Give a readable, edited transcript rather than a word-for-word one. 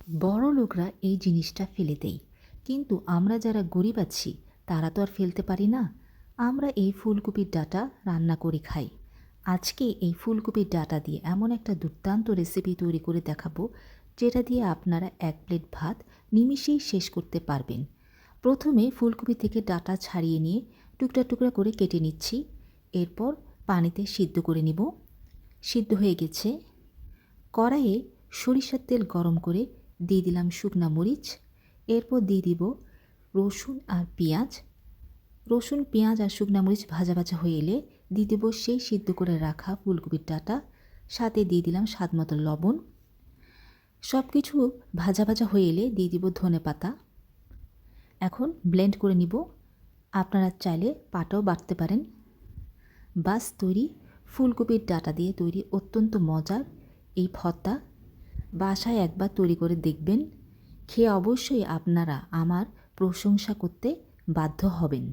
বড়লোকরা এই জিনিসটা ফেলে দেয়, কিন্তু আমরা যারা গরিব আছি তারা তো আর ফেলতে পারি না। আমরা এই ফুলকপির ডাঁটা রান্না করে খাই। আজকে এই ফুলকপির ডাঁটা দিয়ে এমন একটা দুর্দান্ত রেসিপি তৈরি করে দেখাবো, যেটা দিয়ে আপনারা এক প্লেট ভাত নিমিষেই শেষ করতে পারবেন। প্রথমে ফুলকপি থেকে ডাঁটা ছাড়িয়ে নিয়ে টুকরা টুকরা করে কেটে নিচ্ছি। এরপর পানিতে সিদ্ধ করে নিব। সিদ্ধ হয়ে গেছে। কড়াইয়ে সরিষার তেল গরম করে দিয়ে দিলাম শুকনা মরিচ। এরপর দিয়ে দিব রসুন আর পেঁয়াজ। রসুন, পেঁয়াজ আর শুকনা মরিচ ভাজা ভাজা হয়ে এলে দিয়ে দেব সেই সিদ্ধ করে রাখা ফুলকপির ডাঁটা। সাথে দিয়ে দিলাম স্বাদ মতো লবণ। সব কিছু ভাজা ভাজা হয়ে এলে দিয়ে দিব ধনে পাতা। এখন ব্লেন্ড করে নিব। আপনারা চাইলে পাটাও বাটতে পারেন। বাস তৈরি ফুলকপির ডাঁটা দিয়ে তৈরি অত্যন্ত মজার এই ভর্তা। বাসায় একবার তৈরি করে দেখবেন, খেয়ে অবশ্যই আপনারা আমার প্রশংসা করতে বাধ্য হবেন।